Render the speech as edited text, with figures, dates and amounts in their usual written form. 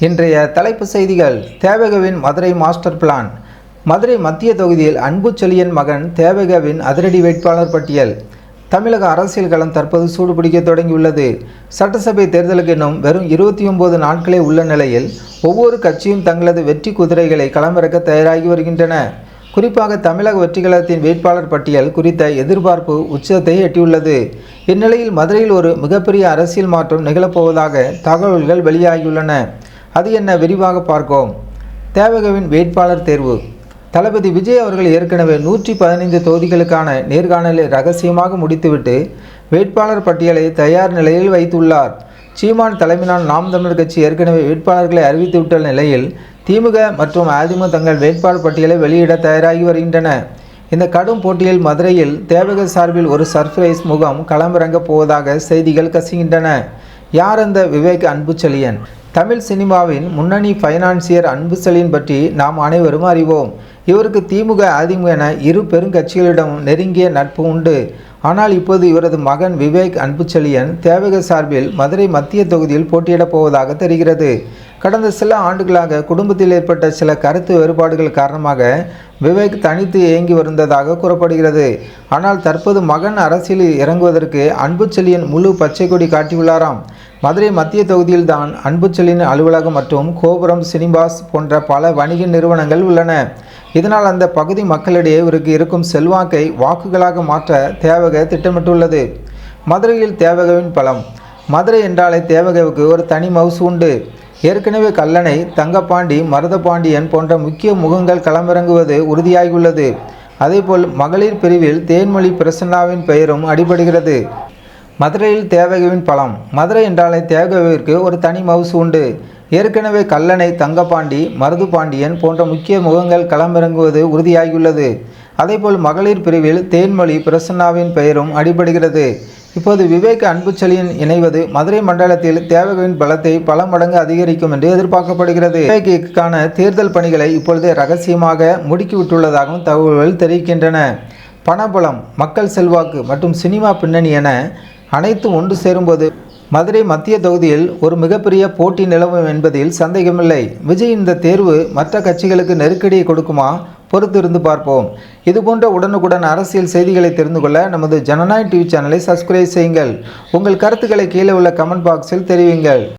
இன்றைய தலைப்பு செய்திகள். தேவகவின் மதுரை மாஸ்டர் பிளான். மதுரை மத்திய தொகுதியில் அன்புச்செழியன் மகன் தேவகவின் அதிரடி வேட்பாளர் பட்டியல். தமிழக அரசியல் களம் தற்போது சூடுபிடிக்க தொடங்கியுள்ளது. சட்டசபை தேர்தலுக்கு இன்னும் வெறும் 29 நாட்களே உள்ள நிலையில் ஒவ்வொரு கட்சியும் தங்களது வெற்றி குதிரைகளை களமிறக்க தயாராகி வருகின்றன. குறிப்பாக தமிழக வெற்றிக்கழகத்தின் வேட்பாளர் பட்டியல் குறித்த எதிர்பார்ப்பு உச்சத்தை எட்டியுள்ளது. இந்நிலையில் மதுரையில் ஒரு மிகப்பெரிய அரசியல் மாற்றம் நிகழப்போவதாக தகவல்கள் வெளியாகியுள்ளன. அது என்ன, விரிவாக பார்ப்போம். தேவகவின் வேட்பாளர் தேர்வு. தளபதி விஜய் அவர்கள் ஏற்கனவே 115 தொகுதிகளுக்கான நேர்காணலை ரகசியமாக முடித்துவிட்டு வேட்பாளர் பட்டியலை தயார் நிலையில் வைத்துள்ளார். சீமான் தலைமையிலான நாம் தமிழர் கட்சி ஏற்கனவே வேட்பாளர்களை அறிவித்துவிட்ட நிலையில் திமுக மற்றும் அதிமுக தங்கள் வேட்பாளர் பட்டியலை வெளியிட தயாராகி வருகின்றன. இந்த கடும் போட்டியில் மதுரையில் தேவக சார்பில் ஒரு சர்ப்ரைஸ் முகாம் களமிறங்கப் போவதாக செய்திகள் கசிகின்றன. யார் அந்த விவேக் அன்புச்செழியன்? தமிழ் சினிமாவின் முன்னணி ஃபைனான்சியர் அன்புச்செழியன் பற்றி நாம் அனைவரும் அறிவோம். இவருக்கு திமுக அதிமுக என இரு பெருங்கட்சிகளிடம் நெருங்கிய நட்பு உண்டு. ஆனால் இப்போது இவரது மகன் விவேக் அன்புச்செழியன் தேவக சார்பில் மதுரை மத்திய தொகுதியில் போட்டியிடப் போவதாக தெரிகிறது. கடந்த சில ஆண்டுகளாக குடும்பத்தில் ஏற்பட்ட சில கருத்து வேறுபாடுகள் காரணமாக விவேக் தனித்து இயங்கி வருந்ததாக கூறப்படுகிறது. ஆனால் தற்போது மகன் அரசியலில் இறங்குவதற்கு அன்புச்செழியன் முழு பச்சை கொடி காட்டியுள்ளாராம். மதுரை மத்திய தொகுதியில் தான் அன்புச்செழியன் அலுவலகம் மற்றும் கோபுரம் சினிமாஸ் போன்ற பல வணிக நிறுவனங்கள் உள்ளன. இதனால் அந்த பகுதி மக்களிடையே இவருக்கு இருக்கும் செல்வாக்கை வாக்குகளாக மாற்ற தேவக திட்டமிட்டுள்ளது. மதுரையில் தேவகவின் பலம். மதுரை என்றாலே தேவகவுக்கு ஒரு தனி மவுசு உண்டு. ஏற்கனவே கல்லணை, தங்கப்பாண்டி, மருதபாண்டியன் போன்ற முக்கிய முகங்கள் களமிறங்குவது உறுதியாகியுள்ளது. அதேபோல் மகளிர் பிரிவில் தேன்மொழி பிரசன்னாவின் பெயரும் அடிபடுகிறது. மதுரையில் தேவகவின் பலம். மதுரை என்றாலே தேவகவிற்கு ஒரு தனி மவுசு உண்டு. ஏற்கனவே கல்லணை, தங்கப்பாண்டி, மருதுபாண்டியன் போன்ற முக்கிய முகங்கள் களமிறங்குவது உறுதியாகியுள்ளது. அதேபோல் மகளிர் பிரிவில் தேன்மொழி பிரசன்னாவின் பெயரும் அடிபடுகிறது. இப்போது விவேக் அன்புச்செழியன் இணைவது மதுரை மண்டலத்தில் தேவகவின் பலத்தை பல மடங்கு அதிகரிக்கும் என்று எதிர்பார்க்கப்படுகிறது. விவேக்கிற்கான தேர்தல் பணிகளை இப்பொழுது ரகசியமாக முடுக்கிவிட்டுள்ளதாகவும் தகவல்கள் தெரிவிக்கின்றன. பணபலம், மக்கள் செல்வாக்கு மற்றும் சினிமா பின்னணி என அனைத்தும் ஒன்று சேரும்போது மதுரை மத்திய தொகுதியில் ஒரு மிகப்பெரிய போட்டி நிலவும் என்பதில் சந்தேகமில்லை. விஜய் இந்த தேர்வு மற்ற கட்சிகளுக்கு நெருக்கடியை கொடுக்குமா? பொறுத்திருந்து பார்ப்போம். இதுபோன்ற உடனுக்குடன் அரசியல் செய்திகளை தெரிந்து கொள்ள நமது ஜனநாயக டிவி சேனலை சப்ஸ்கிரைப் செய்யுங்கள். உங்கள் கருத்துக்களை கீழே உள்ள கமெண்ட் பாக்ஸில் தெரிவியுங்கள்.